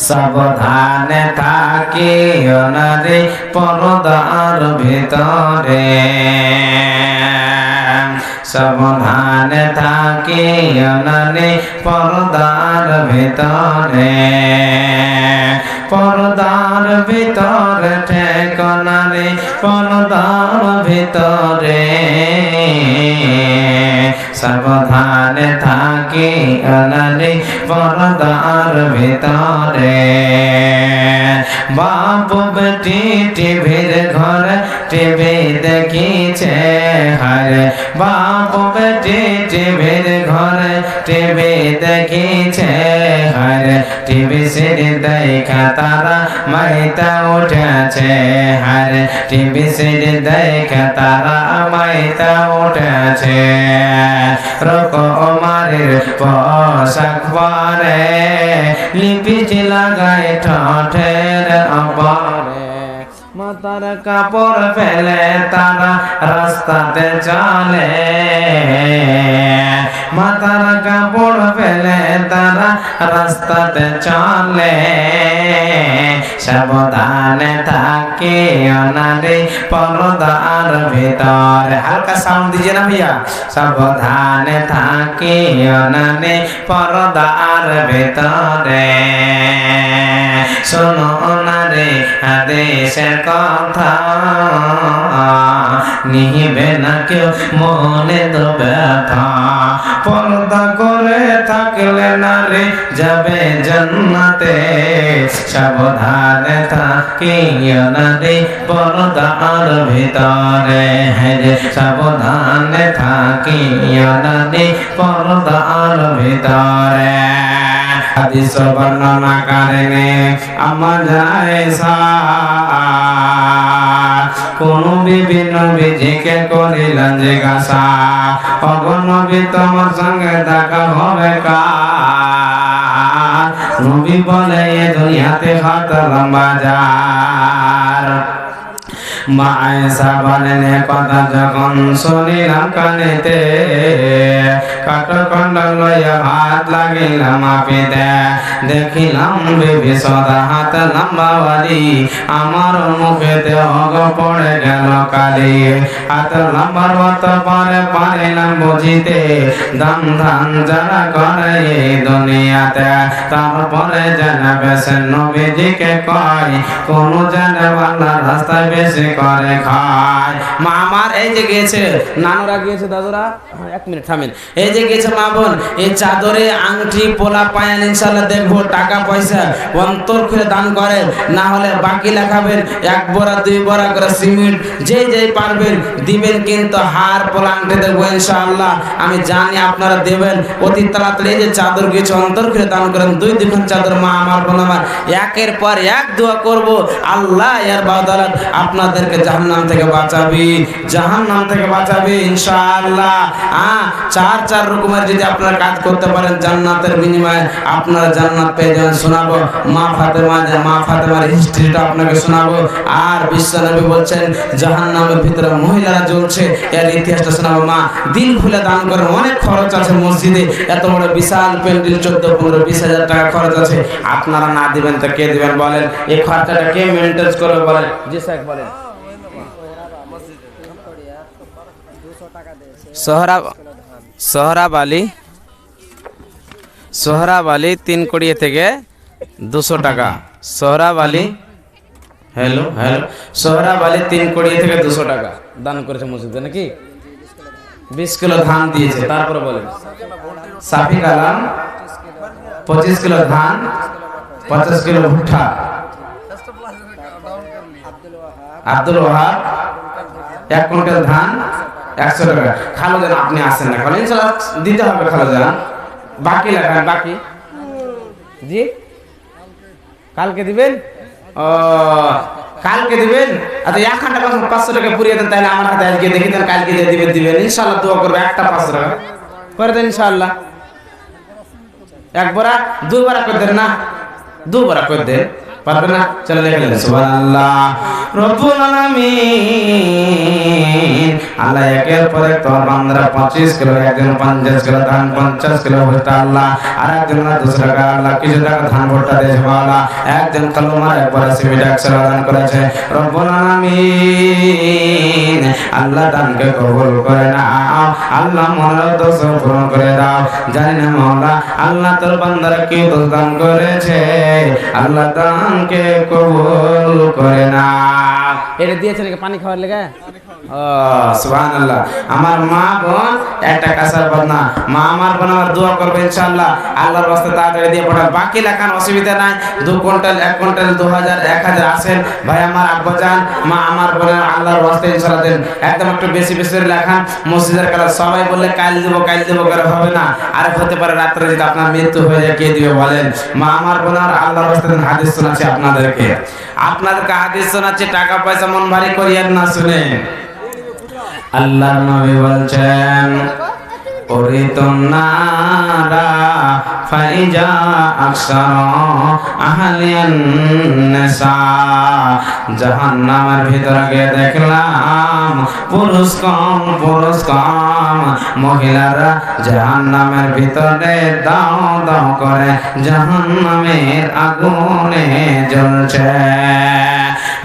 সাবধানে থাকিও না রে পর্দার ভিতরে, সাবধানে থাকিও না রে পর্দার ভিতরে, পর্দার ভিতরে ঠিকানা রে পর্দার ভিতরে, সাবধানে থাকিও না রে পর্দার ভিতরে। বাপ বেটি টিভির ঘরে টিভি দেখিছে হারে, বাপ বেটি টিভির ঘরে টিভি দেখিছে হারে, টিভি সিরি দেখা তারা মাইতা উঠেছে হারে, টিভি সিরি দেখা তারা মাইতা উঠেছে। রকমারের পোশাক পরে লিপিস্টিক লাগায় ঠোঁটের উপরে, মাথার কাপড় ফেলে তারা রাস্তাতে চলে, মাথার কাপড় ফেলে তারা রাস্তাতে চলে, সাবধানে থাকিও না রে পর্দার ভিতরে। হালকা সাউন্ড দিজিয়ে না भैया। সাবধানে থাকিও না রে পর্দার ভিতরে, শোনো না রে আদেশের কথা, নিবে না কেউ মনে তো ব্যথা, পর্দা করে থাকলে না রে যাবে জান্নাতে, সাবধানে থাকিও না রে পর্দার ভিতরে, হে সাবধানে থাকিও না রে পর্দার ভিতরে। হাদিস বর্ণনা করেন আমার জায়সা, কোন বিভিন্ন বিধিকে করিলেন জিজ্ঞাসা, অগনবী তোমার সঙ্গে দেখা হবে কার, নবী বলে এ দুনিয়াতে কত লম্বা যার। মা আয়েশা বলেন কথা যখন শুনিলাম কানেতে, কাঠখণ্ড লইয়া হাত লাগিলাম মাপিতে, দেখিলাম বিবি সদা হাত লম্বাওয়ালি, আমার মুখেতে অগ পড়ে গেল কালি, হাত লম্বার মত পরে পারিলাম বুঝিতে, দান ধান যারা করে এই দুনিয়াতে, তারপরে জানাবে সে নবীজিকে কয়, কোন জানে বাংলা রাস্তায় বেশি করে খায়। মা আমার এই যে গিয়েছে, নানুরা গিয়েছে, দাদুরা, এক মিনিট থামেন, এই যে গিয়েছে মা বোন, এই চাদরে আংটি পোলা পায়ান ইনশাআল্লাহ দেখবো, টাকা পয়সা অন্তর করে দান করেন, না হলে বাকি লেখাবেন, এক বড়া দুই বড়া করে সিমেন্ট যে যে পারবেন দিবেন, কিন্তু হার পোলা আংটি দেখবো ইনশাআল্লাহ, আমি জানি আপনারা দেবেন অতি তাড়াতাড়ি। এই যে চাদর গিয়েছে অন্তর করে দান করেন, দুই দুখান চাদর মা আমার বোন আমার, একের পর এক দোয়া করব, আল্লাহ এর বাদলাত আপনাদেরকে জাহান্নাম থেকে বাঁচাবে, জাহান্নাম থেকে বাঁচাবে ইনশাআল্লাহ। চার চার রকমের যদি আপনারা কাজ করতে পারেন জান্নাতের বিনিময়ে আপনারা জান্নাত পেয়ে যাবেন। শোনাবো মা ফাতেমার হিস্ট্রিটা আপনাকে শোনাবো, আর বিশ্বনবী বলছেন জাহান্নামের ভিতরে মহিলারা জ্বলছে, এর ইতিহাসটা শোনাবো। মা দিল খুলে দান করেন, অনেক খরচ আছে মসজিদে, এত বড় বিশাল প্যান্ডেল 14-15-20 হাজার টাকা খরচ আছে, আপনারা না দিবেন তো কে দিবেন বলেন? এই খরচাটা কে মেইনটেইন করবে বলেন? জি স্যার বলেন। সোহরাব আলী 3 কোড়িয়ে থেকে 200 টাকা, সোহরাব আলী হ্যালো হ্যালো সোহরাব আলী 3 কোড়িয়ে থেকে 200 টাকা দান করেছে মসজিদে, নাকি 20 কিলো ধান দিয়েছে। তারপরে বলেন সাফি কালাম 25 কিলো ধান, 50 কিলো ভুট্টা, আব্দুল ওয়াহাব 1 কুইন্টাল ধান, 100 টাকা। খালো যান আপনি আসেন না, খালো ইনশাআল্লাহ দিতে হবে, খালো যান বাকি লাগান, বাকি জি কালকে দিবেন, ও কালকে দিবেন। আচ্ছা 1 ঘন্টা 500 টাকা পুরিয়ে দেন, তাহলে আমার হাতে আজকে দেখি দেন, কালকে দিয়ে দিবেন ইনশাআল্লাহ, দোয়া করবে। একটা 500 টাকা করে দেন ইনশাআল্লাহ, 1 বড়া 2 বড়া করে দেন, না 2 বড়া করে দেন, পারবেন না? চলে দেখে নেন সুবহানাল্লাহ। রব্বুল আলামিন আল্লাহ একের পর এক তোমার বান্দারা 25 কিলো, একজন 50 কিলো ধান, 50 কিলো ভুট্টা আল্লাহ, আর একজন 200 টাকা আল্লাহ কিছু টাকা ধান ভুট্টা দিয়েছে আল্লাহ, একজন কালমার একবার সিমিট 100 দান করেছে। রব্বুল আলামিন আল্লাহ দানকে কবুল করে নাও আল্লাহ, মনের দোষ পূরণ করে দাও। জানি না মাওলা আল্লাহ তোর বান্দারা কি দোষ দান করেছে, আল্লাহ দানকে কবুল করে নাও। এটা দিয়েছে নাকি পানি খাওয়ার লেগে? ও সুবহানাল্লাহ। আমার মা বোন একটা কাসার বদনা, মা আমার বোন আমার দোয়া করবে ইনশাআল্লাহ, আল্লাহর রাস্তায় তাড়াতাড়ি দিয়ে পাঠান। বাকি লেখান অসুবিধা নাই, 2 কুইন্টাল 1 কুইন্টাল 2000 1000 আসেন ভাই আমার আব্বা জান, মা আমার বোনের আল্লাহর রাস্তায় ইনশাআল্লাহ দেন। একদম একটু বেশি বেশি লেখান মসজিদের কালা, সবাই বললে কাল দেব করে হবে না, আর হতে পারে রাত্রে যদি আপনার মৃত্যু হয়ে যায় কে দিবে বলেন? মা আমার বোনের আল্লাহর রাস্তায় দেন। হাদিস শোনাচ্ছি আপনাদেরকে হাদিস শোনাচ্ছি, টাকা পয়সা মন ভারী করিয়েন না, শুনে আল্লাহর নবী বলছেন উরিতুন নারা ফাইজা আকসার আহলিয়ান নিসা, জাহান্নামের ভিতরে গিয়ে দেখলাম পুরুষ কম মহিলারা জাহান্নামের ভিতরে দাও দাও করে জাহান্নামের আগুনে জ্বলছে।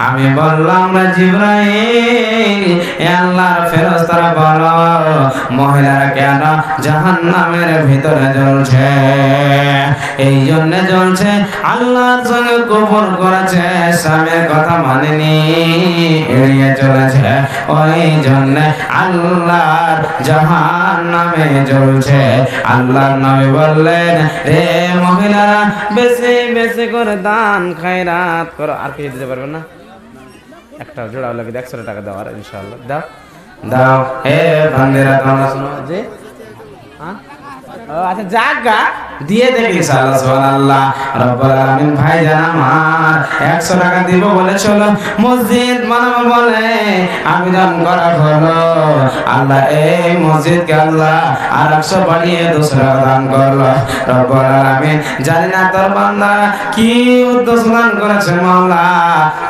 আমি বললাম জিবরাইল আল্লাহর ফেরেশতারা বলো মহিলারা কেন জাহান্নামের ভিতরে জ্বলছে? এই জন্য জ্বলছে আল্লাহর সঙ্গে কুফর করেছে, স্বামীর কথা মানেনি, এড়িয়ে চলেছে, ওই জন্য আল্লাহর জাহান্নামে জ্বলছে। আল্লাহর নবী বললেন রে মহিলারা বেশি বেশি করে দান খায়রাত করো। আর কিছু দিতে পারবেন না? একটা জোড়াও লাগে 100 টাকা দাও, আর ইনশাআল্লাহ দাও দাও। হে বান্দিরা তোমরা শুনো যে আচ্ছা জাগা দিয়ে দেখি ইনশাআল্লাহ। সুবহানাল্লাহ। রব্বুল আলামিন ভাইজান আমার 100 টাকা দিব বলে চলো মসজিদ বানাবো বলে আবেদন করা হলো, আল্লাহ এই মসজিদকে আল্লাহ আর 100 বাড়িয়ে 200 টাকা দান করলো। রব্বুল আলামিন জানি না তোর বান্দা কি উদ্দেশ্য দান করেছে মাওলা,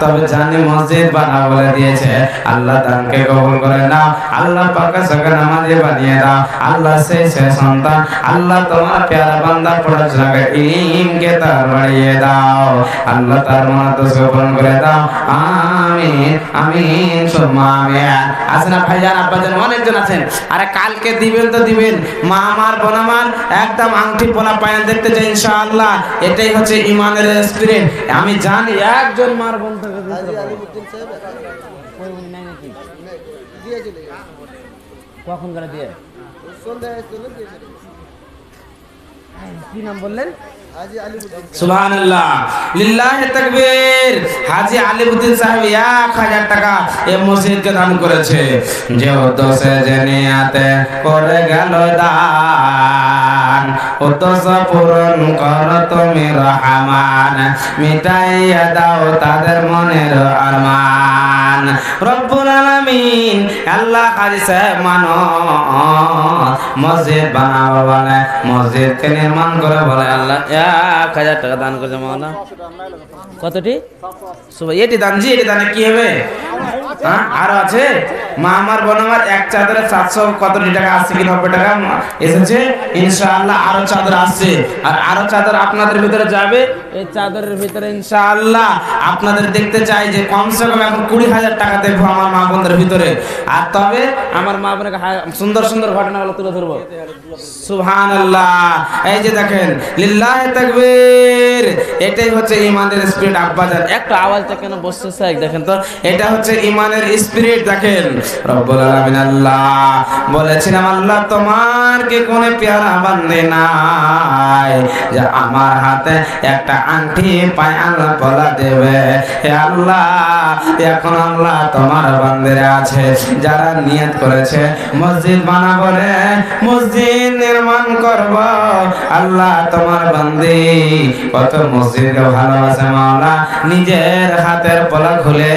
তবে জানি মসজিদ বানাবো বলে দিয়েছে। আল্লাহ দানকে কবুল করে নাও, আল্লাহ পাকের সঙ্গে নামাজি বানিয়ে দাও। আল্লাহ সেই সন্তান আল্লাহ তোমার প্যারা বান্দা পড়াশোনাকে ইলমকে তার বাড়িয়ে দাও, আল্লাহ তার মতো সফল করে দাও। আমিন আমিন সুম্মা আমিন। আছেন ভাইজান আব্বাজান অনেকজন আছেন, আরে কালকে দিবেন তো দিবেন। মা আমার বোন আমার একদম আংটি পোলা পায়ান দেখতে চাই ইনশাআল্লাহ। এটাই হচ্ছে ইমানের স্পিরিট। আমি জানি একজন মার বোন থেকে কখন করে দিয়ে কি নাম বললেন? সুবহানাল্লাহ, লিল্লাহি তাকবীর। হাজী আলিউদ্দিন সাহেব 1000 টাকা এই মসজিদকে দান করেছে। যে উদ্দেশ্যে যে নিয়াতে করে গেল দান, উদ্দেশ্য পূরণ কর তুমি রহমান, মিটাইয়া দাও তাদের মনের আরমান। রব্বুল আলামিন আল্লাহ হাজী সাহেব মানো মসজিদ বানাবো বলে, মসজিদকে নির্মাণ করে বলে আল্লাহ 1000 টাকা দান করেছে মাওলানা। কতটি? এটি দান জি, এটি দানে কি হবে? আরো আছে মা আমার বোন আমার এক চাদরে 700 কতটি টাকা আসছে কি 90 টাকা এসেছে ইনশাআল্লাহ। আরো চাদর আসছে, আর আরো চাদর আপনাদের ভিতরে যাবে। এই চাদরের ভিতরে ইনশাআল্লাহ আপনাদের দেখতে চাই যে কমসে কম এখন 20,000 টাকা দেখবো আমার মা বোনদের ভিতরে। আর তবে আমার মা বোনকে সুন্দর সুন্দর ঘটনাগুলো তুলে ধরবো। সুবহানাল্লাহ। এই যে দেখেন লিল্লাহি তাকবীর, এটাই হচ্ছে ইমানের স্পিরিট। আব্বাজান একটু আওয়াজটা কেন বসছে দেখেন তো, এটা হচ্ছে ইমানের স্পিরিট। দেখেন রব্বুল আলামিন আল্লাহ বলেছিলাম আল্লাহ তোমার কি কোন পেয়ারা বান্দে নাই যে আমার হাতে একটা আংটি পায় আল্লাহ বলা দেবে। হে আল্লাহ এখন আল্লাহ আল্লাহ তোমার বান্দারা আছে যারা নিয়ত করেছে মসজিদ বানাবো রে, মসজিদ নির্মাণ করব। আল্লাহ তোমার বান্দি কত মসজিদকে ভালোবাসে মাওলা, নিজের হাতের পলা খুলে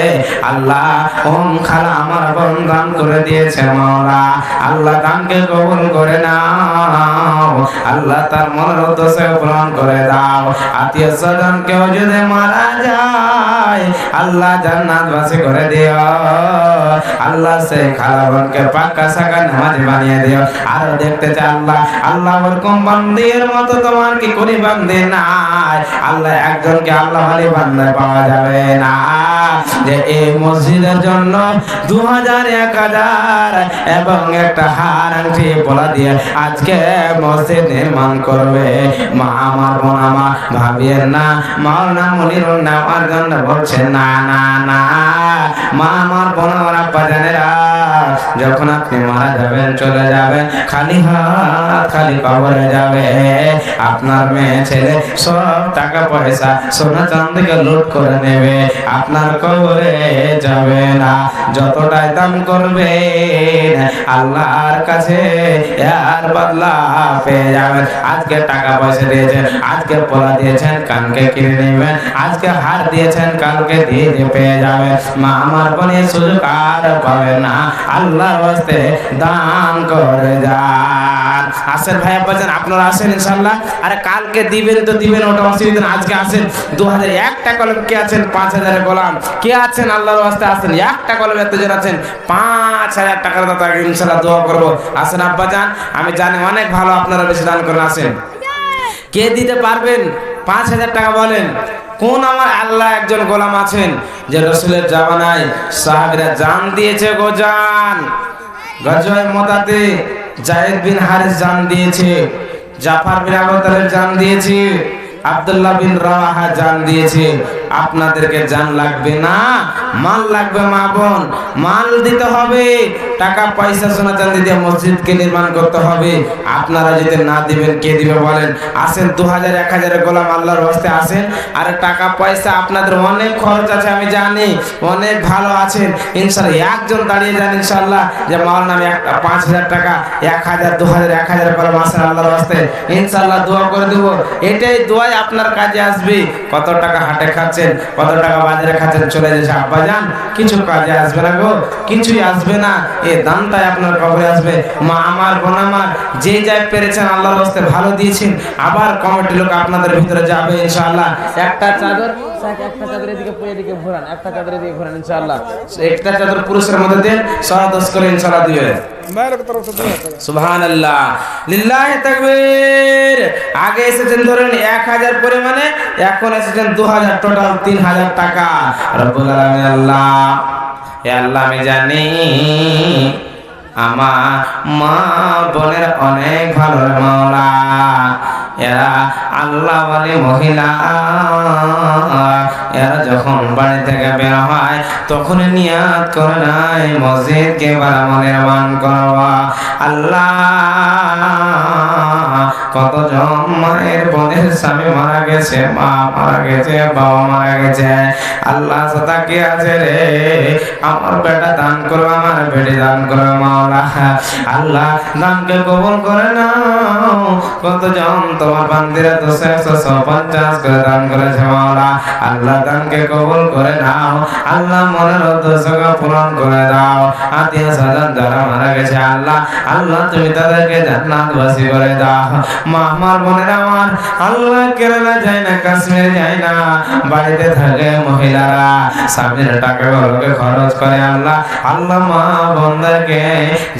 আল্লাহ ওম খালা আমার বোন দান করে দিয়েছে মাওলা। আল্লাহ দানকে কবুল করে নাও, আল্লাহ তার মনের উদ্দেশ্য পূরণ করে দাও। আত্মীয় স্বজন কেউ যদি মারা যায় আল্লাহ জান্নাতবাসী করে দিও। আল্লাহ সেই খালা বোনকে পাক্কা সাকা নামাজি বানিয়ে দিও। আর দেখতে চাই আল্লাহ, আল্লাহ ওরকম বান্দির মতো তোমার কি করি বান্দি নাই। আল্লাহ একজনকে আল্লাহ ওয়ালি বান্দা পাওয়া যাবে না যে এই মসজিদের জন্য 2000 1000 এবং একটা হার আংটি বলা দিয়ে আজকে মসজিদ নির্মাণ করবে। মা আমার বোন আমার ভাবিয়ের না, মাওলানা মনিরুল নেওয়ার জন্য বলছে না না না। মা আমার বোন আমার আব্বা জানেরা, যখন আপনি মারা যাবেন চলে যাবেন খালি হাত খালি কবরে যাবে। আপনার মেয়ে ছেলে সব টাকা পয়সা সোনা চাঁদিকে লুট করে নেবে, আপনার কবরে যাবে না। যতটাই দাম করবে আল্লাহর কাছে এর বদলা পেয়ে যাবেন। আজকে টাকা পয়সা দিয়েছেন, আজকে পোলা দিয়েছেন, কানকে কিনে নেবেন। আজকে হার দিয়েছেন, কালকে দিয়ে পেয়ে যাবেন। মা আমার বোনের সুযোগ আর পাবে না। আল্লাহর ওয়াস্তে দান করে যান। আসেন ভাই আব্বাজান, আপনারা আসেন ইনশাআল্লাহ। আরে কালকে দিবেন তো দিবেন, ওটা অসুবিধা না। আজকে আসেন 2001টা কলম কে আছেন, 5000 গোলাম কে আছেন আল্লাহর ওয়াস্তে আসেন। একটা কলম এতজন আছেন 5000 টাকার দাতা ইনশাআল্লাহ দোয়া করব। আসেন আব্বাজান, আমি জানি অনেক ভালো আপনারা বেশি দান করেন। আসেন কে দিতে পারবেন 5000 টাকা বলেন। কোন আমার আল্লাহ একজন গোলাম আছেন যে রাসূলের জামানায় সাহাবীরা জান দিয়েছে গো জান। গজওয়ে মুতাতে যায়েদ বিন হারিস জান দিয়েছে, জাফর বিন আবু তালেব জান দিয়েছে, আব্দুল্লাহ বিন রাওয়াহা জান দিয়েছে। আপনাদেরকে জান লাগবে না, মাল লাগবে মা বোন, মাল দিতে হবে। টাকা পয়সা সোনা চাঁদি দিয়ে মসজিদকে নির্মাণ করতে হবে। আপনারা যদি না দিবেন কে দিবে বলেন। আসেন 2000 1000 গোলাম আল্লাহর ওয়াস্তে আসেন। আর টাকা পয়সা আপনাদের অনেক খরচ আছে আমি জানি, অনেক ভালো আছেন ইনশাআল্লাহ। একজন দাঁড়িয়ে যান ইনশাআল্লাহ যে মাওলানা আমি 5000 টাকা 1000 2000 1000 করে মাসের আল্লাহর ওয়াস্তে ইনশাআল্লাহ দোয়া করে দেব। এটাই দোয়াই আপনার কাজে আসবে। কত টাকা হাটে খাচ্ছেন, কত টাকা বাজারে খাচ্ছেন, চলে যাচ্ছে আব্বাজান, কিছু কাজে আসবে না গো, কিছুই আসবে না। এই দানটাই আপনার কবরে আসবে। মা আমার বোন আমার যে যাই পেরেছেন আল্লাহর ওয়াস্তে ভালো দিয়েছেন। আবার কমিটি লোক আপনাদের ভিতরে যাবে ইনশাআল্লাহ। একটা চাদর, একটা চাদর এদিকে এদিকে ঘোরান, একটা চাদর এদিকে ঘোরান ইনশাআল্লাহ। একটা চাদর পুরুষের মধ্যে দেন, 110 করে ইনশাআল্লাহ দিবেন। সুবহানাল্লাহ, লিল্লাহি তাকবীর। আগে এসেছেন ধরেন 1000 পরিমাণে, এখন এসেছেন 2000, টোটাল 3000 টাকা। রব্বুল আলামিন আল্লাহ, হে আল্লাহ আমি জানি আমার মা বোনের অনেক ভালো মাওলা। এরা আল্লাহ ওয়ালি মহিলা, এরা যখন বাড়ি থেকে বের হয় তখন নিয়াত করে নাই মসজিদকে বানাবো, নির্মাণ করবা। আল্লাহ কতজন মায়ের বোনের স্বামী মারা গেছে, মা মারা গেছে, বাবা মারা গেছে। আল্লাহ সাথে কি আছে রে, আমার বেটা দান করো, আমার বেটি দান করো মাওলা। আল্লাহ দানকে কবুল করে নাও। কতজন তোমার বান্দিরা 250 করে দান করেছে মাওলা। আল্লাহ দানকে কবুল করে নাও। আল্লাহ মনের উদ্দেশ্যকে পূরণ করে দাও। আত্মীয় স্বজন যারা মারা গেছে আল্লাহ, আল্লাহ তুমি তাদেরকে জান্নাতবাসী করে দাও। মা আমার বোনেরা আমার আল্লাহ কেরালা যায় না, কাশ্মীর যায় না, বাড়িতে থাকে মহিলারা স্বামীর টাকাগুলোকে খরচ করে আল্লাহ। আল্লাহ মা বোনদেরকে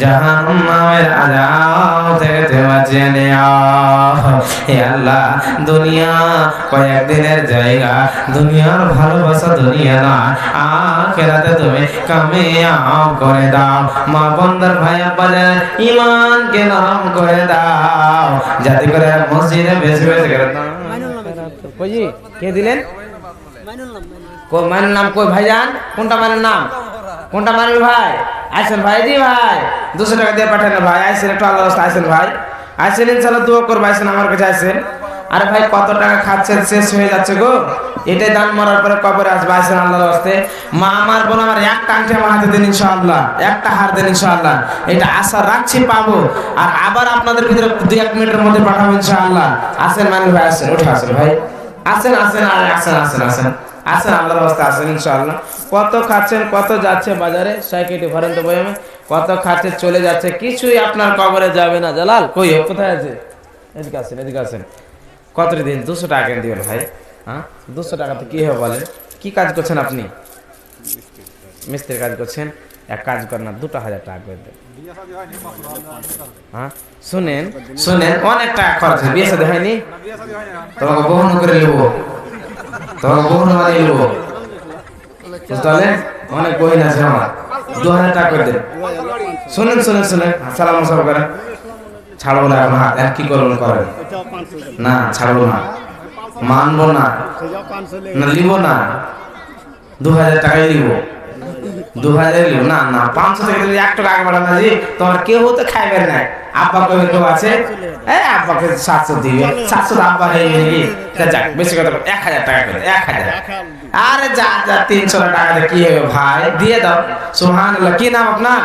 জাহান্নামের আযাব থেকে বাঁচিয়ে নিও। হে আল্লাহ দুনিয়া কয়েকদিনের জায়গা, দুনিয়ার ভালোবাসা দুনিয়া না, আখিরাতে তুমি কামিয়াব করে দাও। মা বোনদের ভাই আব্বাদের ঈমানকে নরম করে দাও, যাতে করে মসজিদে বেশি বেশি করে দাও। কই জি কে দিলেন? কো মায়ের নাম কই ভাইজান? কোনটা মায়ের নাম? কোনটা মায়ের ভাই? আইছেন ভাই, জি ভাই 200 টাকা দিয়ে পাঠান ভাই। আইছেন একটু আল্লাহর রাস্তায় আইছেন ভাই, আইছেন ইনশাআল্লাহ দোয়া করব। আইছেন আমার কাছে আইছেন। আরে ভাই কত টাকা খাচ্ছেন, শেষ হয়ে যাচ্ছে গো। এটাই দান মরার পরে কবরে আসবে, আসেন আল্লাহর রাস্তে। মা আমার বোন আমার একটা আংটি আমার হাতে দিন ইনশাআল্লাহ, একটা হার দেন ইনশাআল্লাহ, এটা আশা রাখছি পাবো। আর আবার আপনাদের ভিতরে 2-1 মিনিটের মধ্যে পাঠাবো ইনশাআল্লাহ। আসেন মানিক ভাই, আসেন, উঠে আসেন ভাই, আসেন আসেন আসেন আসেন আসেন আসেন আল্লাহর রাস্তে আসেন ইনশাআল্লাহ। কত খাচ্ছেন, কত যাচ্ছে বাজারে, সাইকেটে ভরেন তো বই, আমি কত খাচ্ছে চলে যাচ্ছে, কিছুই আপনার কবরে যাবে না। জালাল কই, কোথায় আছে? এদিকে আসেন, এদিকে আসেন। কত দিন? 200 টাকা কেন দিবেন ভাই? হ্যাঁ 200 টাকাতে কি হবে বলেন? কি কাজ করছেন আপনি? মিস্ত্রির কাজ করছেন। এক কাজ করেন না, 2000 টাকা করে দেন। হ্যাঁ শুনেন শুনেন, অনেক টাকা খরচ, বিয়ে সাথে হয়নি, তোমাকে বহন করে নেবো, তোমাকে বহন মানে নেবো, বুঝতে পারলেন? অনেক বহিন আছে আমার, 2000 টাকা করে দেন। শুনেন শুনেন শুনেন, সালাম সব করেন। ছাড়বো না এখন হাত, কি করবেন করেন না, ছাড়বো না, মানবো না, না নিব না, 2000 টাকাই নিব, 2000 নিব না, না 500 থেকে যদি 1 টাকা আগে বাড়ান না জি, তোমার কেউ তো খাইবেন না। আব্বা কবে কেউ আছে, আব্বাকে 700 দিবে, 700 আব্বা হয়ে নাকি? যাক বেশি কথা, 1000 টাকা করে, 1000। আরে যা যা, 300 টাকাতে কি হবে ভাই, দিয়ে দাও। সুবহানাল্লাহ। কি নাম আপনার?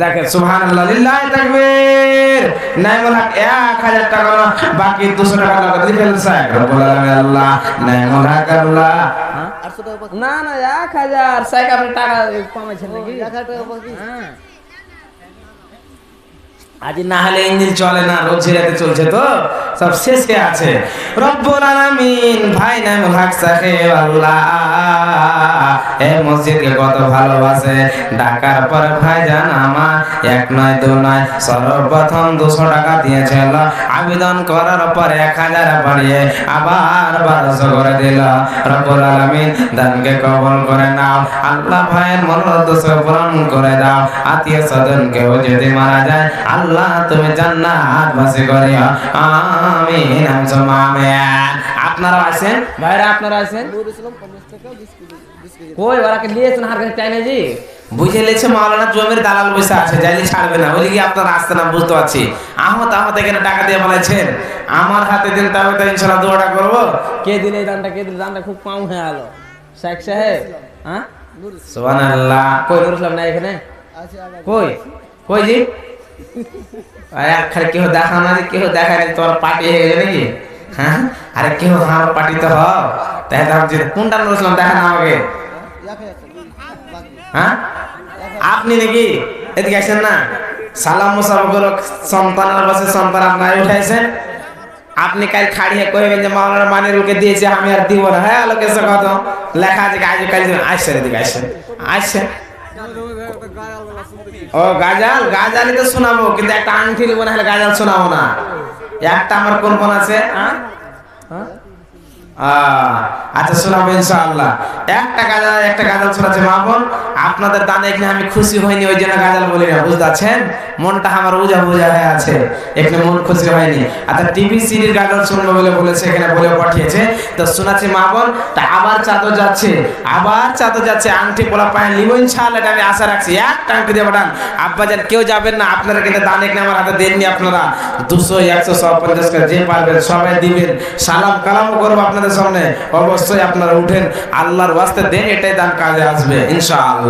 দেখেন, সুবহানাল্লাহ, লিল্লাহি তাকবীর। নাইমুল হক 1000 টাকা, বাকি 200 টাকা নগদ লিখেন স্যার। রব্বুল আলামিন আল্লাহ, নাইমুল হক আল্লাহ। না না 1000 সাইক আপনি টাকা কমাইছেন নাকি? 1000 টাকা বাকি। হ্যাঁ আজ না হলে ইঞ্জিন চলে না, রোজ ঝেড়াতে চলছে তো, সব শেষে আছে। রব্বুল আলামিন ভাই নাইমুল হক সাহেব আল্লাহ এই মসজিদকে কত ভালোবাসে। ডাকার পর ভাইজান আমার 1 নয় 2 নয়, সর্বপ্রথম 200 টাকা দিয়েছিল, আবেদন করার পর 1000 বাড়িয়ে আবার 1200 করে দিল। রব্বুল আলামিন দানকে কবুল করে নাও আল্লাহ, ভাইয়ের মনোরথ পূরণ করে দাও। আত্মীয় স্বজন কেউ যদি মারা যায় আল্লাহ তুমি জান্নাতবাসী করিও, আমিন আমিন। আপনারা আছেন ভাইরা, আপনারা আছেন কই? ওরাকে নিয়েছেন হার কাছে চাই না জি, বুঝে লেছে মাওলানা জমির দালাল বসে আছে, যাইলে ছাড়বে না, ওই কি আপনারা আসতে না, বুঝতে পারছি। আহমদ আহমদ এখানে টাকা দিয়ে বলেছেন, আমার হাতে দিন, তবে তো ইনশাআল্লাহ দোয়াটা করবো। কে দিলে এই দানটা, কে দিলে? দানটা খুব কম হয়ে গেল শেখ সাহেব। হ্যাঁ সুবহানাল্লাহ। কই নুরুল ইসলাম নাই এখানে? কই কই জি? খালি কেউ দেখা না, কেউ দেখা নেই, তোমার পার্টি হয়ে গেছে নাকি? হ্যাঁ আরে কেউ আমার পার্টি তো হও, তাই কোনটা নুরুল ইসলাম দেখা না আমাকে? হ্যাঁ আপনি নাকি? এদিকে আসেন না, সালাম মুসাফা সন্তানের বসে সন্তান আপনার উঠাইছেন। আপনি কাল খাড়িয়ে কইবেন যে মাওলানা মানিরুলকে দিয়েছে, আমি আর দিব না। হ্যাঁ লোকের কত লেখা আছে, আজ কাল আসছেন, এদিকে আসছেন, আসছেন। ও গাজাল, গাজালই তো শোনাবো, কিন্তু একটা আংটি নিব না হলে গাজাল শোনাবো না। একটা আমার কোন কোন আছে, আচ্ছা শোনাবো ইনশাআল্লাহ। একটা গাজাল শোনাচ্ছে মা বোন। আপনাদের দানে এখানে আমি খুশি হইনি, ওই জন্য গাজাল বলি না, বুঝতে পারছেন? মনটা আমার বুঝা বুঝা হয়ে আছে, এখানে মন খুশি হয়নি। আচ্ছা টিভি সিরির গাজাল শুনবো বলে বলেছে, এখানে বলে পাঠিয়েছে, তো শোনাচ্ছি মা বোন। তা আবার চাদর যাচ্ছে, আবার চাদর যাচ্ছে, আংটি পোলা পায় লিব ইনশাআল্লাহ, এটা আমি আশা রাখছি। একটা আংটি দিয়ে পাঠান। আব্বাজান কেউ যাবেন না, আপনারা কিন্তু দান এখানে আমার হাতে দেননি, আপনারা 200 100 150 করে যে পারবেন সবাই দিবেন। সালাম কালামও করবো আপনাদের সামনে, অবশ্যই আপনারা উঠেন, আল্লাহর ওয়াস্তে দেন, এটাই দান কাজে আসবে ইনশাআল্লাহ।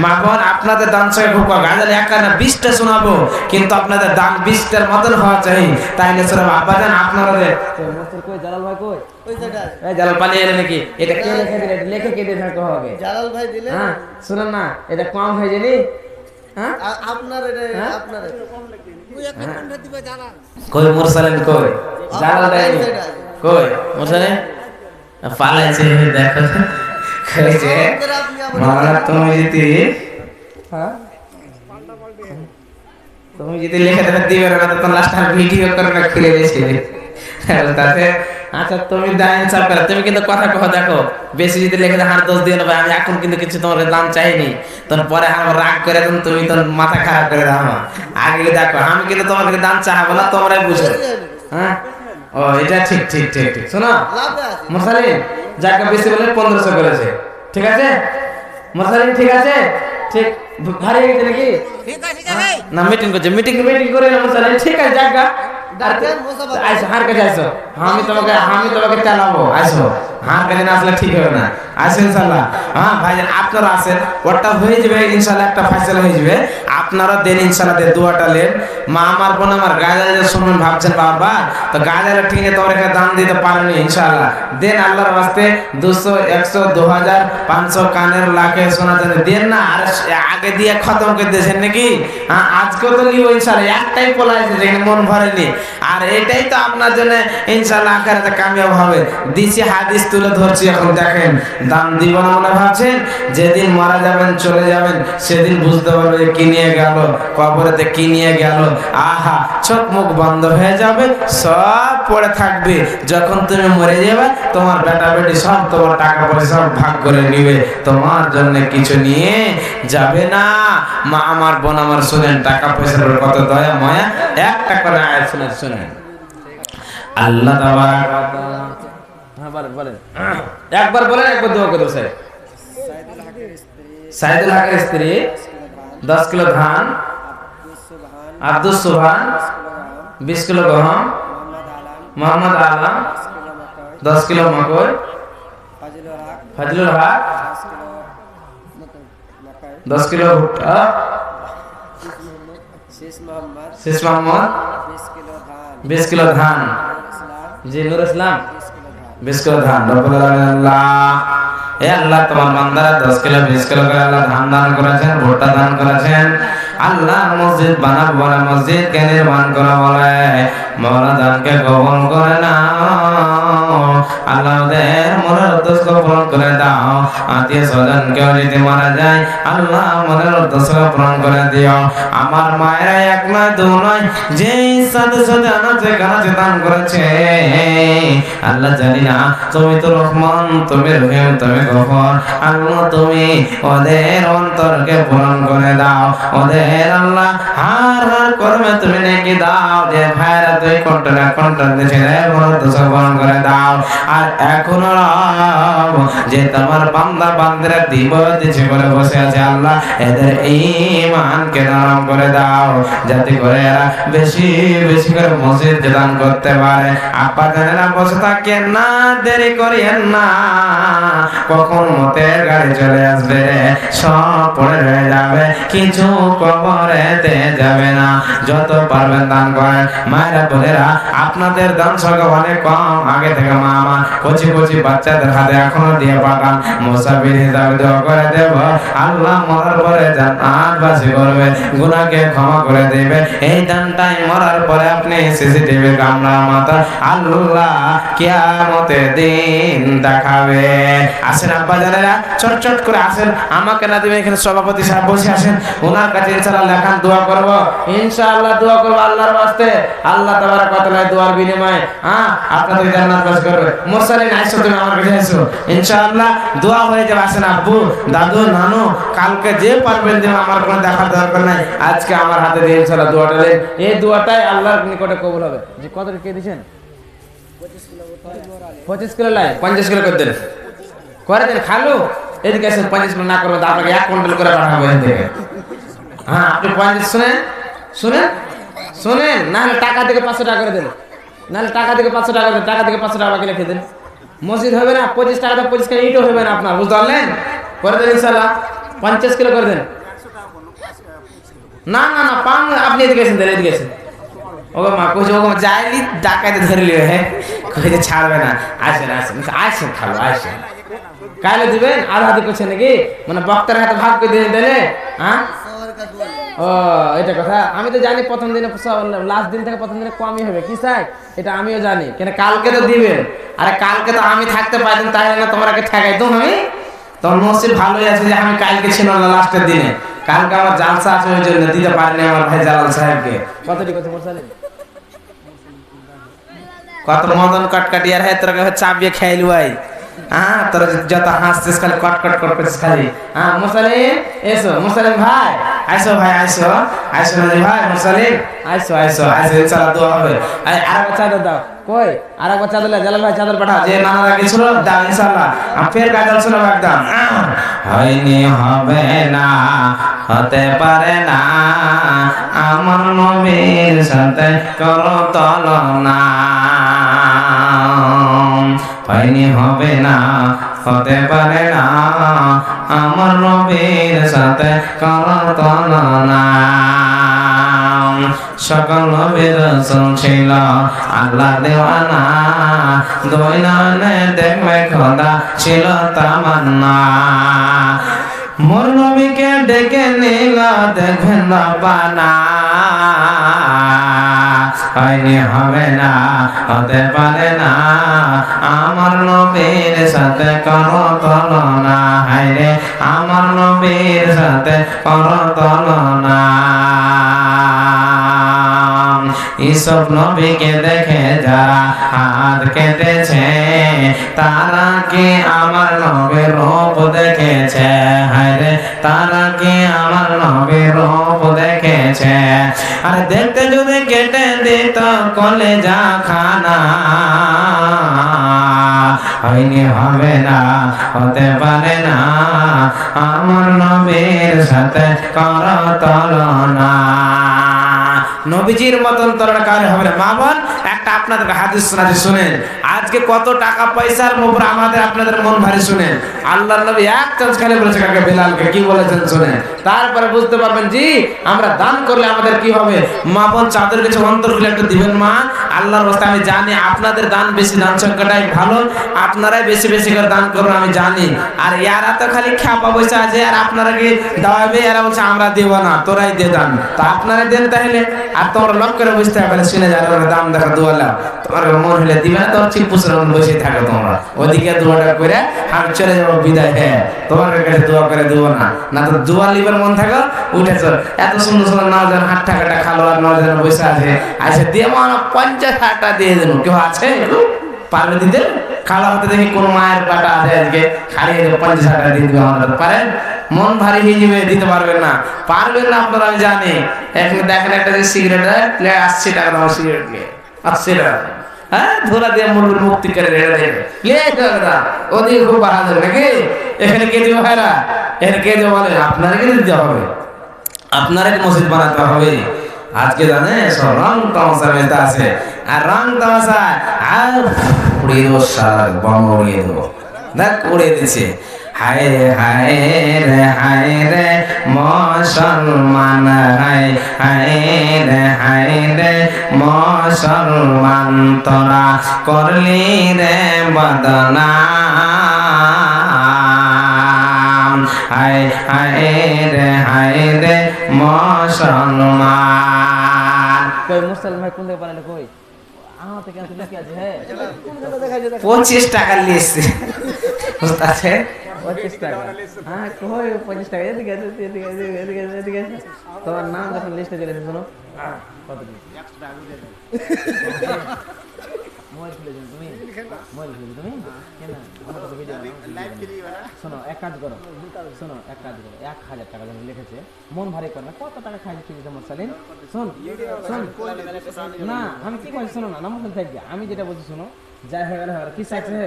মা বোন আপনাদের দান সঙ্গে খুব গাজাল একটা না 20টা শোনাবো, কিন্তু আপনাদের দান 20টার মতন হওয়া চাই, তাই না শোনাবো। আব্বাজান আপনারা কই জালাল ভাই, কই ওই জায়গা এই জালাল পালিয়ে এলে নাকি? এটা কে লিখে দিলে? এটা লিখে কে দিয়ে থাকতে হবে? জালাল ভাই দিলে। হ্যাঁ শুনুন না, এটা কম হয়ে যায়নি? হ্যাঁ আপনার এটা আপনার কম লাগে, তুই একটা কোনটা দিবে জালাল? কই মুরসালিন কই? জালাল দেয় কই? মুরসালিন পালাইছে, দেখো কইছে মাওলানা তুমি যদি, হ্যাঁ তুমি যদি লিখে দেবে দিবে না, তো লাস্ট আর ভিডিও করে না খুলে দিয়েছি তাতে। আচ্ছা তুমি দান ইনসাফ করো, তুমি কিন্তু কথা কহ, দেখো বেশি যদি লিখে দেয় হার 10 দিয়ে নেবে। আমি এখন কিন্তু কিছু তোমার দান চাইনি, তোর পরে আমার রাগ করে তুমি তোর মাথা খারাপ করে দাও। আগে দেখো আমি কিন্তু তোমাকে দান চাহাবো না, তোমরাই বুঝো। হ্যাঁ ও এটা ঠিক ঠিক ঠিক ঠিক। শোনো মুরসালিন, যাকে বেশি বলে 1500 করেছে, ঠিক আছে মুরসালিন? ঠিক আছে, ঠিক ভারী গেছে নাকি? ঠিক আছে না, মিটিং করছে, মিটিং করে না মুরসালিন? ঠিক আছে জায়গা আইসো, হার কাছে আইসো, আমি তোমাকে চালাবো, আইসো। হার কাছে না আসলে ঠিক হবে না। আসেন ইনশাআল্লাহ। হ্যাঁ ভাইজান আপনারা আছেন, ওটা হয়ে যাবে ইনশাআল্লাহ, একটা ফয়সালা হয়ে যাবে। আপনারা দেন ইনশাআল্লাহ, দোয়াটা নেন। মা আমার বোন আমার গাজালে শুনুন ভাবছেন বাবা তো গাজালে ঠিক আছে তোমরা এখানে দান দিতে পারেনি ইনশাআল্লাহ দেন আল্লাহর ওয়াস্তে 200 100 2000 500 কানের লাখে সোনা চাঁদি দেন না। আর আগে দিয়ে খতম করে দিয়েছেন নাকি? হ্যাঁ আজকে তো নিব ইনশাআল্লাহ, একটাই পলাইছে যেখানে মন ভরেনি। আর এটাই তো আপনার জন্য ইনশাআল্লাহ আখিরাতে কামিয়াব হবে। দিছি হাদিস তুলে ধরছি, এখন দেখেন দান দিব না মনে ভাবছেন, যেদিন মারা যাবেন চলে যাবেন সেদিন বুঝতে পারবে কি নিয়ে গেল, কবরেতে কি নিয়ে গেল। আহা চোখ মুখ বন্ধ হয়ে যাবে, সব পড়ে থাকবে। যখন তুমি মরে যাবে তোমার বেটা বেটি সব তোমার টাকা পয়সা সব ভাগ করে নিবে, তোমার জন্য কিছু নিয়ে যাবে না। মা আমার বোন আমার শুনেন, টাকা পয়সার কত দয়া মায়া, একটা করে আয়াত শুনেন শুনেন। আল্লাহ তাবারক ওয়া তাআলা, হ্যাঁ বলেন বলেন, একবার বলেন একবার দোয়া করে স্যার। সাইদুল হকের স্ত্রী 10 কিলো ধান, আব্দুস সুবহান 20 কিলো গম, মোহাম্মদ আলম 10 কিলো মকই, ফজলুল হক 10 কিলো ভুট্টা, শেষ মোহাম্মদ 20 কিলো ধান, জি নুর ইসলাম 20 কিলো ধান। রব্বুল আলামিন আল্লাহ, হে আল্লাহ তোমার বান্দারা 10 কিলো 20 কিলো করে আল্লাহ ধান দান করেছেন, ভুট্টা দান করেছেন। আল্লাহ মসজিদ বানাবো বলে, মসজিদ কে নির্মাণ করা বলে, মাওলা দানকে কবুল করে নাও। আল্লাহ ওদের মনের উদ্দেশ্য পূরণ করে দাও। আত্মীয় স্বজন কেউ যদি মারা যায় আল্লাহ মনের উদ্দেশ্য পূরণ করে দিও। আমার মায়েরা এক নয় দু নয়, যেই সাথে সাথে আনাচে কানাচে দান করেছে আল্লাহ জানি না তুমি তো রহমান, তুমি রহিম, তুমি গফর। আল্লাহ তুমি ওদের অন্তরকে পূরণ করে দাও, ওদের আল্লাহ হার হার কর্মে তুমি নেকি দাও। যে ভাইরা তুই কন্ট্রোল দিয়েছে মনের দোষ পূরণ করে দাও। আর এখন রব যে তোমার বান্দা বান্দারা দিব দিচ্ছে করে বসে আছে আল্লাহ, এদের ঈমানকে নরম করে দাও, যাতে করে এরা বেশি বেশি করে মসজিদ দান করতে পারে। আপা জানেরা বসে থাকেন না, দেরি করিয়েন না, কখন মতের গাড়ি চলে আসবে, সব পড়ে রয়ে যাবে, কিছু কবরেতে যাবে না। যত পারবেন দান করেন। মায়েরা বোনেরা আপনাদের দান সংখ্যা অনেক কম, আগে থেকে মা আমার কচি কচি বাচ্চাদের হাতে এখনো দিয়ে পাঠান, মুসাফির হিসাবে দোয়া করে দেব। আল্লাহ মরার পরে জান্নাতবাসী করবে, গুনাহকে ক্ষমা করে দেবে। এই দানটাই মরার পরে আপনি সিসিটিভি ক্যামেরা মাথা আল্লাহ কিয়ামতের দিন দেখাবে। আসেন আব্বা জানেরা, চট চট করে আসেন, আমাকে না দিবেন, এখানে সভাপতি সাহেব বসে আছেন, ওনার কাছে ইনশাআল্লাহ লেখান দোয়া করব, ইনশাআল্লাহ দোয়া করব আল্লাহর ওয়াস্তে। আল্লাহ তাবারক ওয়া তাআলা দোয়ার বিনিময়ে আপনাদের জান্নাত বাস করবে। মুরসালিন আইসো, তুমি আমার কাছে আইসো, ইনশাআল্লাহ দোয়া হয়ে যাবে। আসেন আব্বু দাদু নানু, কালকে যে পারবেন যে আমার কোনো দেখার দরকার নাই, আজকে আমার হাতে দিয়ে ইনশাআল্লাহ দোয়াটা দেন। এই দোয়াটাই আল্লাহর নিকটে কবুল হবে। যে কত কে দিবেন? 25 কিলো লাই 50 কিলো করে দেন, করে দেন। খালু এদিকে আসেন, 50 কিলো না করবে আপনাকে 1 কুইন্টাল করে পাঠাবো এখান থেকে। হ্যাঁ আপনি 50 শুনেন শুনেন শুনেন, নাহলে টাকা থেকে 500 টাকা করে দেন, নাহলে টাকা থেকে 500 টাকা দেন, টাকা থেকে 500 টাকা বাকি লিখে দেন। মসজিদ হবে না 25 টাকাতে 25 কিলো ইটও হবে না আপনার, বুঝতে পারলেন? করে দেন ইনশাআল্লাহ 50 কিলো করে দেন। না না না পান, আপনি এদিকে আসেন, দেন এদিকে আসেন। ওগো মা কইছে, ওগো যাইলি ডাকাইতে ধরে লিও, হ্যাঁ কইছে ছাড়বে না। আসেন আসেন আসেন খালো আসেন, কাইলে দিবেন। আর হাতে করছে নাকি, মানে বক্তার হাতে ভাগ করে দিয়ে দিলে? হ্যাঁ ও এটা কথা আমি তো জানি, প্রথম দিনে লাস্ট দিন থেকে প্রথম দিনে কমই হবে, কি চাই এটা আমিও জানি। কেন কালকে তো দিবেন, আরে কালকে তো আমি থাকতে পাইতাম, তাই না তোমাকে ঠেকাইতাম আমি? তোর মসজিদ ভালোই আছে যে আমি কালকে ছিল না লাস্টের দিনে, কালকে আমার জালসা আছে ওই জন্য দিতে পারিনি আমার ভাই জালাল সাহেবকে। কতটি কথা বলছেন? কত মদন কটকাটি আর তোর চাপিয়ে খাইলু ভাই। হ্যাঁ তোর যত হাসছিস খালি কটকট করছিস খালি। হ্যাঁ মুসালিম এসো, মুসালিম ভাই আইসো, ভাই আইসো আইসো না ভাই, মুসালিম আইসো আইসো আইসো, ইনশাআল্লাহ দোয়া হবে। আরেকবার চাদর দাও, কই আরেকবার চাদর জালাল ভাই চাদর পাঠাও, যে নানা রাখিছিল দাও ইনশাআল্লাহ। ফের গাজল শোনাবো একদম। হয়নি হবে না, হতে পারে না, আমার নবীর সাথে করো তুলনা। হয়নি হবে না হতে পারে না আমার নবীর সাথে কারো তুলনা সকল নবী রাসূল ছিল আল্লাহ দেওয়ানা দুই নয়নে দেখবে খোদা ছিল তামান্না মোর নবীকে ডেকে নিল দেখবেন রব্বানা হয়নি হবে না হতে পারে না আমার নবীর সাথে করো তুলনা হায়রে আমার নবীর সাথে করো তুলনা ইসব নবীকে দেখে যারা হাত কেটেছে তারা কি আমার নবীর রূপ দেখেছে হায়রে তারা কি আমার নবীর রূপ দেখেছে আর দেখতে যদি কেটে দিত কলেজা খানা হয়নি হবে না হতে পারে না আমার নবীর সাথে করো তুলনা নবীজির মতন তুলনা কার হবে না মা বোন একটা আপনাদের হাদিস শোনাতে শুনেন আজকে কত টাকা পয়সার উপর আমাদের আপনাদের মন ভারী শুনেন আল্লাহর নবী এক চান্স খালি বলেছে কাকে বেলালকে কি বলেছেন শুনেন তারপরে বুঝতে পারবেন জি আমরা দান করলে আমাদের কি হবে মা বোন চাঁদের কিছু অন্তর খুলে একটু দিবেন মা আল্লাহর রাস্তায় আমি জানি আপনাদের দান বেশি দান সংখ্যাটাই ভালো আপনারাই বেশি বেশি করে দান করবেন আমি জানি আর ইয়ারা তো খালি খাপা পয়সা আছে আর আপনারা কি দাওয়াবে এরা বলছে আমরা দেব না তোরাই দে দান তা আপনারা দেন তাহলে আর তোমরা লক করে বুঝতে হবে শুনে যারা দাম দেখা দোয়ালা তোমার মন হলে দিবে না তোর ঠিক পুষের মন বসে থাকো তোমরা ওদিকে দোয়াটা করে আমি চলে যাবো বিদায় হ্যাঁ তোমার কাছে দোয়া করে দেবো না না তো দোয়া লিবার মন থাকো উঠে চল এত সুন্দর সুন্দর নজন হাট টাকাটা খালো আর নজন বসে আছে আচ্ছা দিয়ে মনে 50,000 টাকা দিয়ে দেবো কেউ আছে পারবে দিতে খালো হাতে দেখি কোন মায়ের পাটা আছে আজকে খালি 50,000 টাকা দিয়ে দিবে আমাদের পারেন মন ভারী হয়ে যাবে দিতে পারবেন না আপনারা আমি জানি এখন দেখেন একটা যে সিগারেট আসছে টাকা দাম সিগারেট নিয়ে আসছে টাকা হ্যাঁ ধরা দিয়ে মুরুর মুক্তি করে রেড়ে দেবে ওদিকে খুব বাহাদুর নাকি এখানে কে দিবে ভাইরা এখানে কে দেবে বলে আপনাদেরকে দিতে হবে আপনারা মসজিদ বানাতে হবে আজকে জানে সব রং তামাশা মেতে আছে আর রং তামাশা আর উড়িয়ে দেবো সারা বম উড়িয়ে দেবো দেখ উড়িয়ে দিচ্ছে হায় রে মুসলমান হায় রে মুসলমান তোরা করলি রে বদনাম হায় রে মুসলমান কই মুসলমান ভাই কোন থেকে পালালে কই আমার থেকে আছে কি আছে হ্যাঁ 25 টাকা লিয়েছে বুঝতে আছে 25 টাকা হ্যাঁ কই 25 টাকা এদিকে এদিকে তোমার নাম যখন লিস্টে চলে এসে শোনো কত মোবাইল খুলে তুমি কেন আমার তো ভিডিও লাইভ করিবা শোনো এক কাজ করো 1000 টাকা যখন লিখেছে মন ভারী কর না কত টাকা খাইছে তুমি তোমার সালিন শোন না আমি কি বলছি শোনো না নাম থাকবে আমি যেটা বলছি শোনো যাই হয়ে গেল কি চাইছে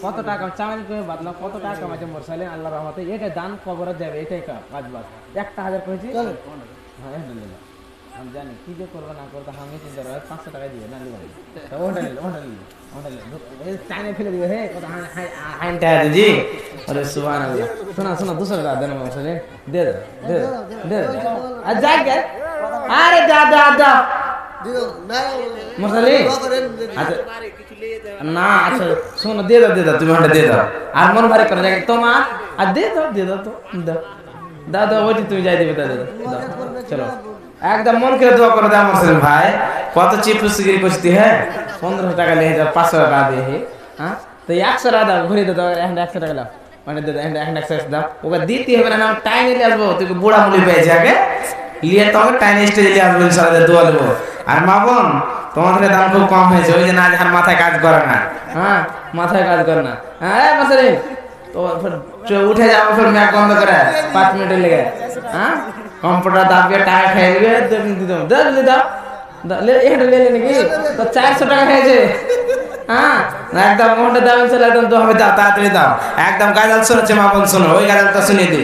কত টাকা চাওয়াল করে বাদ না কত টাকা কামাইছে মোর সালিন আল্লাহর রহমতে এটা দান কবরে যাবে এটাই কাজ বাদ 1000 করেছি হ্যাঁ আলহামদুলিল্লাহ আমি জানি কি যে করবো না করবো আমি চিন্তা করবো 500 টাকা দিবে না দিবে ওটা চাইনে ফেলে দিবে হে কত হাইনটা জি अरे सुभान अल्लाह सुना दूसरा का देना मुझे दे आ जा के अरे दा दियो मसले ना अच्छा सुनो दे दो तुम हटा दे दो আর মন ভারী করে জায়গা তোমার আর দে দাও তো দাও ওই তুমি যাই দিবে দাও চলো একদম মন করে দোয়া করে দাও মুসলিম ভাই কত চিপসগিরি করতে হ্যাঁ 1500 টাকা নিয়ে যাও 500 টাকা দিয়ে হ্যাঁ তো 100 টাকা দাও ঘুরে দাও 100 টাকা দাও মানে দাদা এন্ড এক্সারসাইজ দাও ওকে দিতে হবে না আমি টাইম নিয়ে আসবো তুই বুড়া মুলি পেয়ে যাবে লিয়ে তো টাইম স্টেজে নিয়ে আসবো ইনশাআল্লাহ দোয়া দেব আর মা বোন তোমাদের দাম খুব কম হয়েছে ওই যে না আর মাথায় কাজ করে না হ্যাঁ মাথায় কাজ করে না হ্যাঁ মাসরে তো फिर उठे जाओ फिर मैं बंद करे 5 मिनट लगे हां कंप्यूटर दाबिए टाका खाई दिए दे ले एक ले लेने की तो 400 টাকা খাইছে হ্যাঁ একদম মোটা দাম চলে একদম তো হবে দাও তাড়াতাড়ি দাও একদম গাজাল শুনছে মা বোন শুনো ওই গাজালটা শুনিয়ে দি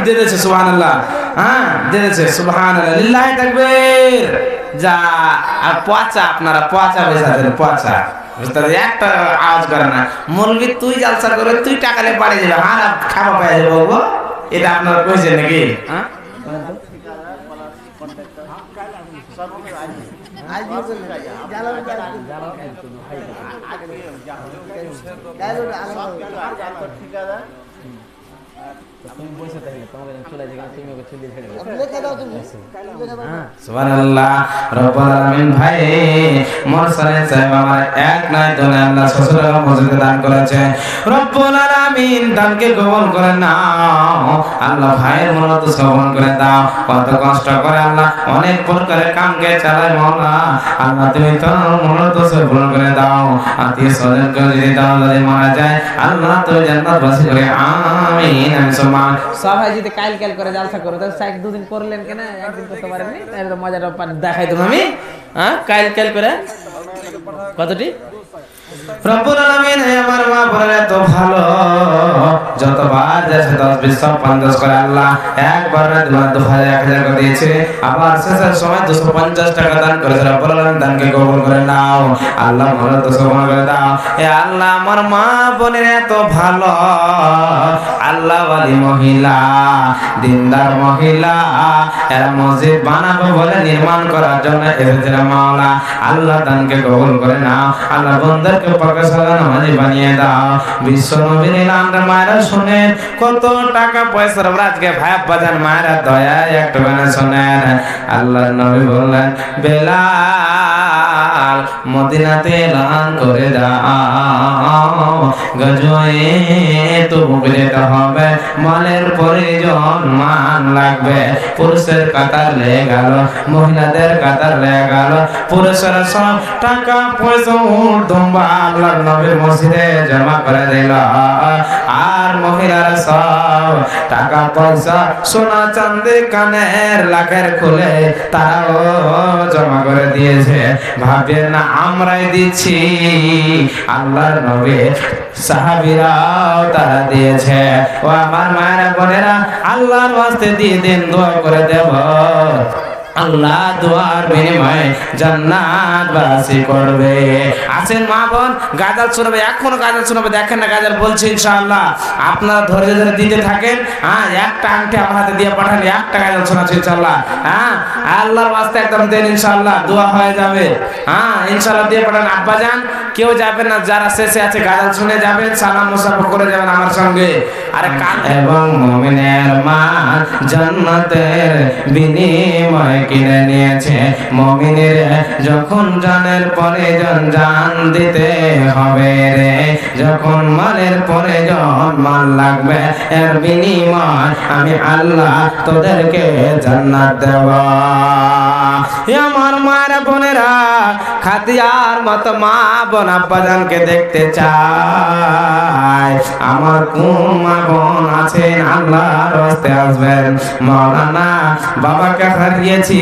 দিয়ে দিয়েছে সুবহানাল্লাহ হ্যাঁ দিয়ে দিয়েছে সুবহানাল্লাহ লিল্লাহি তাকবীর যা আর পচা আপনারা পচা বেচা দেন পচা বুঝতে পারছি? একটা আওয়াজ করে না। মৌলবি তুই জালসা করে তুই টাকালে বাড়ি যাবে, আর খাওয়া পাওয়া যাবে বাবু, এটা আপনার কইছে নাকি? হ্যাঁ সুবহানাল্লাহ। রব্বুল আলামিন ভাই মোরসালে সাহেব আমার এক নয় দুই নয় আল্লাহ শ্বশুর মসজিদে দান করেছে। রব্বুল আলামিন দানকে কবুল করে নাও আল্লাহ, ভাইয়ের মনত শ্রবণ করে দাও। কত কষ্ট করে আল্লাহ অনেক প্রকারের কামকে চালায় মাওলা, আল্লাহ তুমি তো মনত শ্রবণ করে দাও। আত্মীয় স্বজনকে যদি দাও, যদি মারা যায় আল্লাহ তুমি জান্নাতবাসী করে আমিন। আমি সমান সবাই যদি কাল কাল করে জালসা করো, তাহলে সাইক দুদিন করলেন কেন, একদিন করতে পারেননি? তাহলে তো মজাটা দেখাই তুমি আমি, হ্যাঁ কাল কাল করে কতটি রব্বুল আলামিন আমার মা বোনেরা এত ভালো, যতবার যাচ্ছে 10 20 সব 50 করে আল্লাহ একবার না দুবার 2000 1000 করে দিয়েছে, আবার শেষের সময় 250 টাকা দান করেছে। রব্বুল আলামিন দানকে কবুল করে নাও আল্লাহ, ভালো তো সবন করে দাও। এ আল্লাহ আমার মা বোনেরা এত ভালো, আল্লাহ ওয়ালি মহিলা, দিনদার মহিলা, এরা মসজিদ বানাবো বলে নির্মাণ করার জন্য এসেছিল মাওলা, আল্লাহ দানকে কবুল করে নাও আল্লাহ, বন্দারকে পাকে সাজানো মাঝে বানিয়ে দাও। বিশ্ব নবীর এলানটা মায়েরা শুনেন, কত টাকা পয়সার আজকে ভাই বাজান মায়েরা দয়া একটু গানে শোনেন। আল্লাহ নবী বললেন বেলাল মদিনাতে এলান করে দাও, গজয়ে তো যেতে হবে, মালের প্রয়োজন মান লাগবে, পুরুষের কাতার লেগে গেল, মহিলাদের কাতার লেগে গেল, পুরুষেরা সব টাকা পয়সা দুম্বা আল্লাহর নবীর মসজিদে জমা করে দিল, আর মহিলারা সব টাকা পয়সা সোনা চাঁদি কানের লাখের খুলে তারাও জমা করে দিয়েছে। ভাবেন না আমরাই দিচ্ছি, আল্লাহর নবী সাহাবীরাও তারা দিয়েছে। ও আমার মায়েরা বোনেরা, আল্লাহর ওয়াস্তে দিয়ে দিন, দোয়া করে দেব আল্লাহ দোয়ার বিনিময়ে জান্নাত বাসী করবে। আসেন মা বোন, গাজাল শোনাবে, এখনো গাজাল শোনাবে, দেখেন না গাজাল বলছি ইনশাআল্লাহ, আপনারা ধৈর্য ধরে দিতে থাকেন। হ্যাঁ একটা আংটি আমার হাতে দিয়ে পাঠান, একটা গাজাল শোনাচ্ছি ইনশাআল্লাহ। হ্যাঁ আল্লাহর ওয়াস্তে একদম দেন ইনশাআল্লাহ, দোয়া হয়ে যাবে। হ্যাঁ ইনশাআল্লাহ দিয়ে পাঠান। আব্বা যান কেউ যাবেন না, যারা শেষে আছে গাজাল শুনে যাবেন, সালাম মুসাফা করে যাবেন আমার সঙ্গে। আরে কান এবং মুমিনের মা জান্নাতের বিনিময় কিনে নিয়েছে। মুমিনের যখন জানের প্রয়োজন জান দিতে হবে রে, যখন মালের প্রয়োজন মাল লাগবে, এর বিনিময় আমি আল্লাহ তোদেরকে জান্নাত দেব। আমার মায়েরা বোনেরা, খাদিজার মতো মা বোন আব্বাজানকে দেখতে চায়। আমার কোন মা বোন আছেন আল্লাহর রাস্তে আসবেন? মাওলানা বাবাকে হারিয়েছি,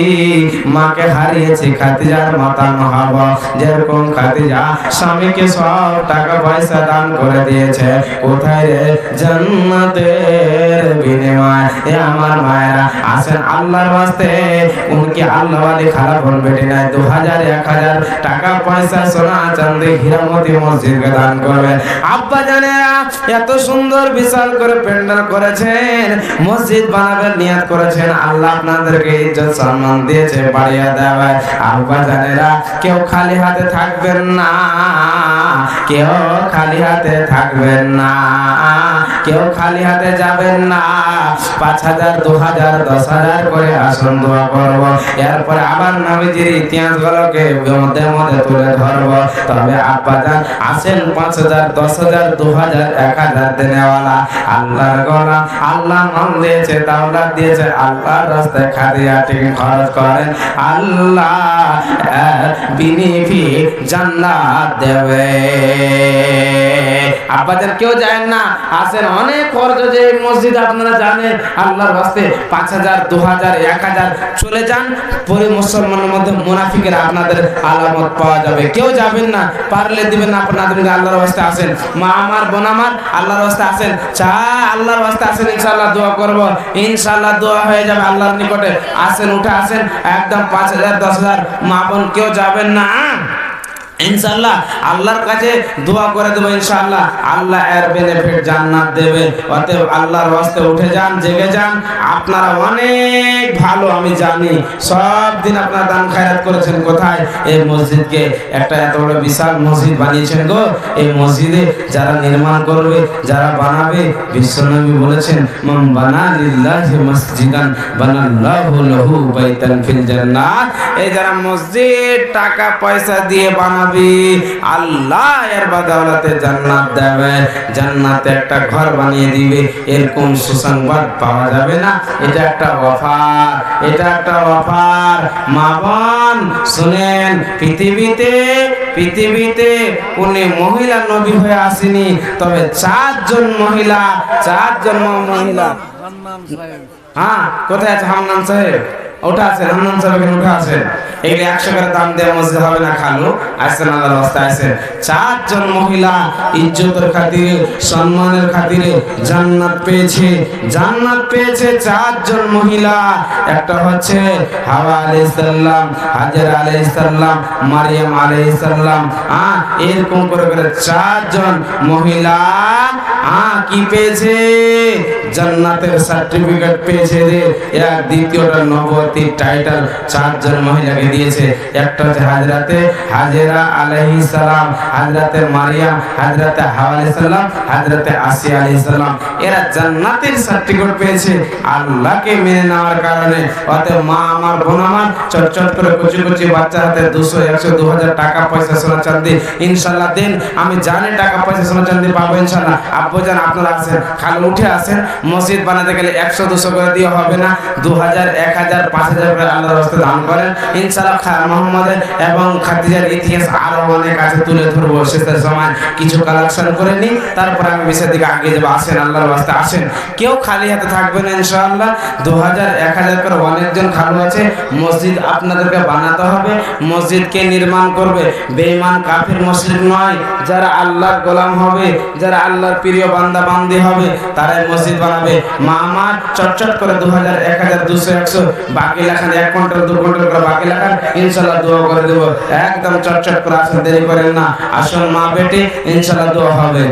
মাকে হারিয়েছি, খাদিজার মতন হব। যেরকম খাদিজা স্বামীকে সব টাকা পয়সা দান করে দিয়েছে, কোথায় রে জান্নাতের বিনিময়? এ আমার মায়েরা আসেন আল্লাহর রাস্তে, উনকি আল্লাহ ওয়ালি খারাপ বোন বেটি নাই, 2000 1000 টাকা পয়সা সোনা চাঁদি হীরামতি মসজিদকে দান করবেন। আব্বা জানেরা এত সুন্দর বিশাল করে প্যান্ডেল করেছেন, মসজিদ বানাবেন নিয়ত করেছেন, আল্লাহ আপনাদেরকে ইজ্জত সম্মান দিয়েছে, বাড়িয়ে দেবে। আব্বা জানেরা কেউ খালি হাতে থাকবেন না, কেউ খালি হাতে থাকবেন না, কেউ খালি হাতে যাবেন না। 5000 2000 10,000 করে আসন দোয়া করব, এরপরে আবার নবীজির ইতিহাস গুলোকে মধ্যে মধ্যে তুলে ধরব। তবে আব্বা জান আসেন 5000 10,000 2000 1000 দেনেওয়ালা আল্লাহর গোলাম, আল্লাহ নাম দিয়েছে, দাওলাত দিয়েছে, আল্লাহর রাস্তায় খাদিয়াটি খরচ করেন, আল্লাহ বিনিফি জান্নাত দেবে। আব্বাজান কেউ যায় না, আসেন অনেক খরচ যে মসজিদ আপনারা জানেন, আল্লাহর রাস্তায় 5000 2000 1000 চলে যান, পরে মুসলমানের মধ্যে মুনাফিকের আপনাদের আলামত পাওয়া যাবে। কেউ যাবেন না, পারলে দিবেন না আপনাদের আল্লাহর রাস্তায় আসেন। মা আমার বোন আমার আল্লাহর রাস্তায় আসেন, চা আল্লাহর রাস্তায় আসেন, ইনশাআল্লাহ দোয়া করব, ইনশাআল্লাহ দোয়া হয়ে যাবে আল্লাহর নিকটে। আসেন উঠে আসেন একদম 5000 10,000 মা বোন কেউ যাবেন না। ইনশাআল্লাহ আল্লাহর কাছে দোয়া করে দেবো, ইনশাআল্লাহ আল্লাহ এর বেনিফিট জান্নাত দেবে। অতএব আল্লাহর ওয়াস্তে উঠে যান, জেগে যান। আপনারা অনেক ভালো, আমি জানি সব দিন আপনারা দান খায়রাত করেছেন। কোথায়? এই মসজিদকে একটা এত বড় বিশাল মসজিদ বানিয়েছেন গো। এই মসজিদে যারা নির্মাণ করবে, যারা বানাবে, বিশ্বনবী বলেছেন মান বানা লিল্লাহি মসজিদান বানাল্লাহু লাহু বাইতান ফিল জান্নাত। এই যারা মসজিদ টাকা পয়সা দিয়ে বানাবে, আল্লাহ এর বদৌলতে জান্নাত দেবে, জান্নাতে একটা ঘর বানিয়ে দিবে। এরকম সুসংবাদ পাওয়া যাবে না? এটা একটা অফার, এটা একটা অফার। মা বোন শুনেন, পৃথিবীতে কোন মহিলা নবী হয়ে আসেনি, তবে 4 জন মহিলা হ্যাঁ, কোথায় আছে হান্নান সাহেব? ওটা আছে হান্নান সাহেব, এখানে উঠে আছে। এগুলো 100 করে দাম দেওয়া মসজিদ হবে না, খালু আসছেন আল্লাহর রাস্তায় আছে। 4 জন মহিলা ইজ্জতের খাতিরে, সম্মানের খাতিরে জান্নাত পেয়েছে। 4 জন মহিলা। একটা হচ্ছে হাওয়া আলাইহিস সালাম, হাজেরা আলাইহিস সালাম, মারিয়াম আলাইহিস সালাম। এরকম করে 4 জন মহিলা কি পেয়েছে? জান্নাতের সার্টিফিকেট পেয়েছে। যে এক দ্বিতীয়টা নবুয়তির টাইটেল 4 জন মহিলাকে দিয়েছে। একটা হচ্ছে হাজেরা আলাইহিস সালাম, হযরতে মারিয়াম, হযরতে হাওয়া আলাইহিস সালাম, হযরতে আসিয়া আলাইহিস সালাম। এরা জান্নাতের সার্টিফিকেট পেয়েছে আল্লাহকে মেনে নেওয়ার কারণে। অতএব মা আমার, বোন আমার, চটচট করে কুচি বাচ্চা হাতে 200, 100, 2000 টাকা পয়সা সোনা চাঁদি ইনশাআল্লাহ দিন। আমি জানি টাকা পয়সা সোনা চাঁদি পাবো ইনশাআল্লাহ। আব্বু জান আপনারা আছেন, খালি উঠে আসেন। মসজিদ বানাতে গেলে 100, 200 করে দিয়ে হবে না, 2000, 1000, 5000 করে আল্লাহর রাস্তায় দান করেন ইনশাআল্লাহ। মুহাম্মাদের এবং খাদিজার ইতিহাস আরো অনেক আছে, তুলে ধরবো শেষের সময়। কিছু কালেকশন করে নি, তারপরে আমি বিষয়ের দিকে আগে যাবো। আসেন আল্লাহর রাস্তায় আসেন, কেউ খালি হাতে থাকবেন ইনশাআল্লাহ। 2000, 1000 করে অনেকজন খালু আছে। মসজিদ আপনাদেরকে বানাতে হবে, মসজিদকে নির্মাণ করবে। বেঈমান কাফির মসজিদ নয়, যারা আল্লাহর গোলাম হবে, যারা আল্লাহর প্রিয় বান্দা বান্দি হবে, তারাই মসজিদ বানাবে। মা আমার চটচট করে 2000, 1000, 200, 100 বাকি লেখান, 1 কুইন্টাল 2 কুইন্টাল করে বাকি লেখান ইনশাআল্লাহ দোয়া করে দেব। একদম চটচট করে আসেন, দেরি করেন না। আসুন মা বেটি, ইনশাআল্লাহ দোয়া হবে।